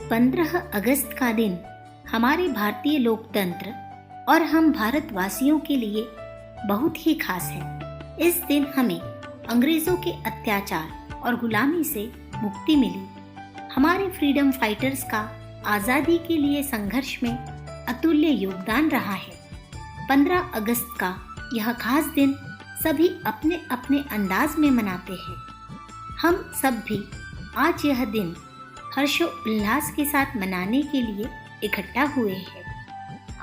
पंद्रह अगस्त का दिन हमारे भारतीय लोकतंत्र और हम भारतवासियों के लिए बहुत ही खास है। इस दिन हमें अंग्रेजों के अत्याचार और गुलामी से मुक्ति मिली। हमारे फ्रीडम फाइटर्स का आज़ादी के लिए संघर्ष में अतुल्य योगदान रहा है। 15 अगस्त का यह खास दिन सभी अपने अपने अंदाज में मनाते हैं। हम सब भी आज यह दिन हर्षोल्लास के साथ मनाने के लिए इकट्ठा हुए हैं।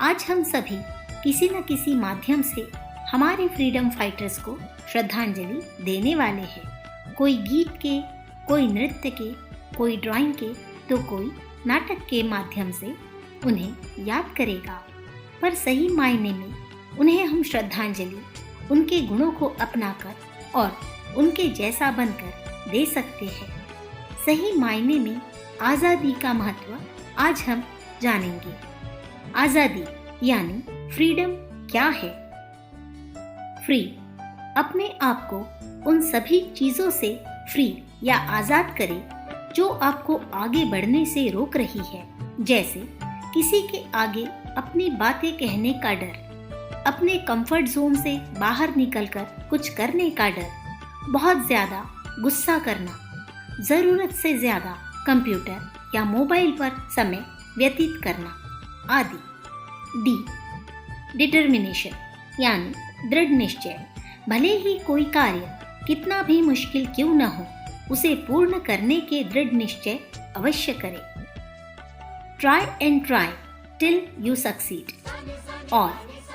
आज हम सभी किसी न किसी माध्यम से हमारे फ्रीडम फाइटर्स को श्रद्धांजलि देने वाले हैं। कोई गीत के, कोई नृत्य के, कोई ड्राइंग के, तो कोई नाटक के माध्यम से उन्हें याद करेगा। पर सही मायने में उन्हें हम श्रद्धांजलि उनके गुणों को अपनाकर और उनके जैसा बनकर दे सकते हैं। सही मायने में आज़ादी का महत्व आज हम जानेंगे। आज़ादी यानी फ्रीडम क्या है? फ्री, अपने आप को उन सभी चीज़ों से फ्री या आज़ाद करें जो आपको आगे बढ़ने से रोक रही है, जैसे किसी के आगे अपनी बातें कहने का डर, अपने कंफर्ट जोन से बाहर निकलकर कुछ करने का डर, बहुत ज़्यादा गुस्सा करना, ज़रूरत से ज़्यादा कंप्यूटर या मोबाइल पर समय व्यतीत करना आदि। डी, डिटर्मिनेशन यानी दृढ़ निश्चय। भले ही कोई कार्य कितना भी मुश्किल क्यों न हो, उसे पूर्ण करने के दृढ़ निश्चय अवश्य करें। Try and try till you succeed और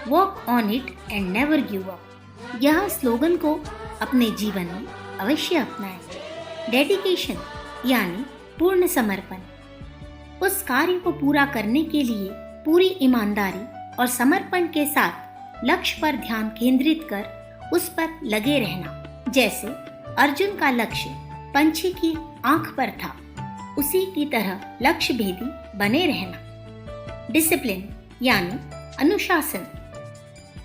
work on it and never give up, यह स्लोगन को अपने जीवन में अवश्य अपनाएं। डेडिकेशन यानी पूर्ण समर्पण, उस कार्य को पूरा करने के लिए पूरी ईमानदारी और समर्पण के साथ लक्ष्य पर ध्यान केंद्रित कर उस पर लगे रहना। जैसे अर्जुन का लक्ष्य पंछी की आंख पर था, उसी की तरह लक्ष्य भेदी बने रहना। डिसिप्लिन यानी अनुशासन,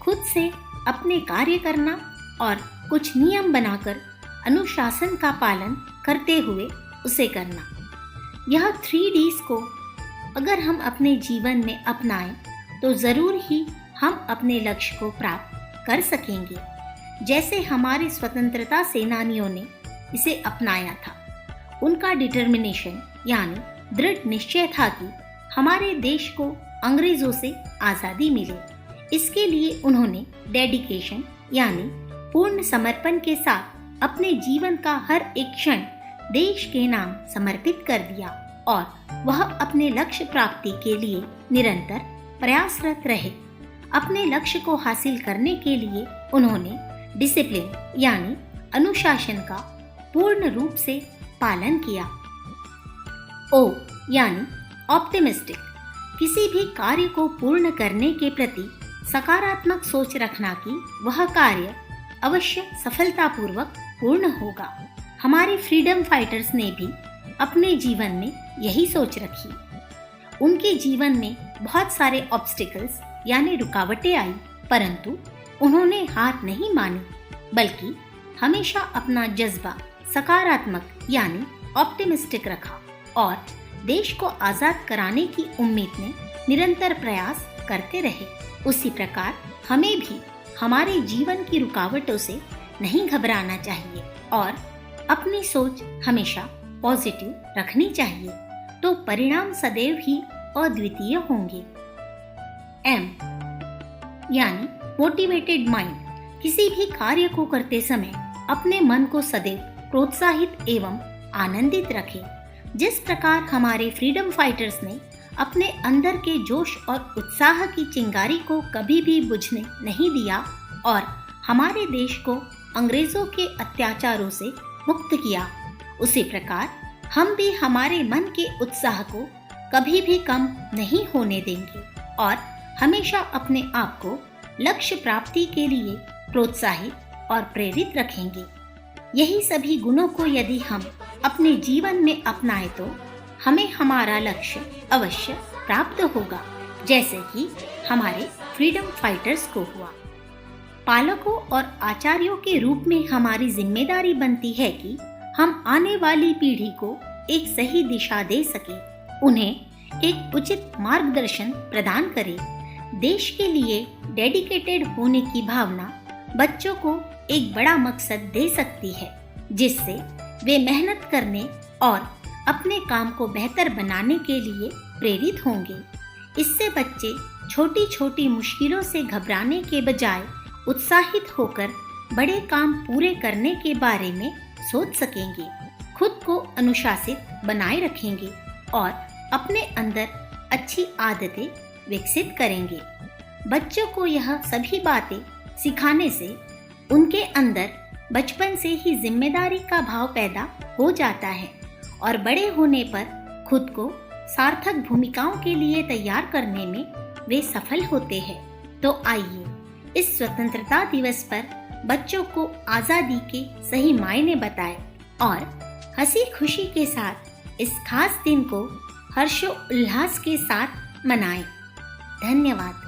खुद से अपने कार्य करना और कुछ नियम बनाकर अनुशासन का पालन करते हुए उसे करना। यह 3Ds को अगर हम अपने जीवन में अपनाएं तो ज़रूर ही हम अपने लक्ष्य को प्राप्त कर सकेंगे। जैसे हमारे स्वतंत्रता सेनानियों ने इसे अपनाया था। उनका डिटर्मिनेशन यानी दृढ़ निश्चय था कि हमारे देश को अंग्रेजों से आज़ादी मिले। इसके लिए उन्होंने डेडिकेशन यानी पूर्ण समर्पण के साथ अपने जीवन का हर एक क्षण देश के नाम समर्पित कर दिया और वह अपने लक्ष्य प्राप्ति के लिए निरंतर प्रयासरत रहे। अपने लक्ष्य को हासिल करने के लिए उन्होंने डिसिप्लिन यानी अनुशासन का पूर्ण रूप से पालन किया। ओ यानी ऑप्टिमिस्टिक, किसी भी कार्य को पूर्ण करने के प्रति सकारात्मक सोच रखना कि वह कार्य अवश्य सफलतापूर्वक पूर्ण होगा। हमारे फ्रीडम फाइटर्स ने भी अपने जीवन में यही सोच रखी। उनके जीवन में बहुत सारे ऑब्स्टिकल्स यानी रुकावटें आई, परंतु उन्होंने हार नहीं मानी, बल्कि हमेशा अपना जज्बा सकारात्मक यानी ऑप्टिमिस्टिक रखा और देश को आज़ाद कराने की उम्मीद में निरंतर प्रयास करते रहे। उसी प्रकार हमें भी हमारे जीवन की रुकावटों से नहीं घबराना चाहिए और अपनी सोच हमेशा पॉजिटिव रखनी चाहिए, तो परिणाम सदैव ही अद्वितीय होंगे। एम यानी मोटिवेटेड माइंड, किसी भी कार्य को करते समय अपने मन को सदैव प्रोत्साहित एवं आनंदित रखें। जिस प्रकार हमारे फ्रीडम फाइटर्स ने अपने अंदर के जोश और उत्साह की चिंगारी को कभी भी बुझने नहीं दिया और हमारे देश को अंग्रेजों के अत्याचारों से मुक्त किया, उसी प्रकार हम भी हमारे मन के उत्साह को कभी भी कम नहीं होने देंगे और हमेशा अपने आप को लक्ष्य प्राप्ति के लिए प्रोत्साहित और प्रेरित रखेंगे। यही सभी गुणों को यदि हम अपने जीवन में अपनाएं तो हमें हमारा लक्ष्य अवश्य प्राप्त होगा। जैसे कि हमारे फ्रीडम फाइटर्स को हुआ। पालकों और आचार्यों के रूप में हमारी जिम्मेदारी बनती है कि हम आने वाली पीढ़ी को एक सही दिशा दे सके, उन्हें एक उचित मार्गदर्शन प्रदान करें। देश के लिए डेडिकेटेड होने की भावना बच्चों को एक बड़ा मकसद दे सकती है, जिससे वे मेहनत करने और अपने काम को बेहतर बनाने के लिए प्रेरित होंगे। इससे बच्चे छोटी छोटी मुश्किलों से घबराने के बजाय उत्साहित होकर बड़े काम पूरे करने के बारे में सोच सकेंगे, खुद को अनुशासित बनाए रखेंगे और अपने अंदर अच्छी आदतें विकसित करेंगे। बच्चों को यह सभी बातें सिखाने से उनके अंदर बचपन से ही जिम्मेदारी का भाव पैदा हो जाता है और बड़े होने पर खुद को सार्थक भूमिकाओं के लिए तैयार करने में वे सफल होते हैं। तो आइए इस स्वतंत्रता दिवस पर बच्चों को आज़ादी के सही मायने बताएं और हंसी खुशी के साथ इस खास दिन को हर्षोल्लास के साथ मनाएं। धन्यवाद।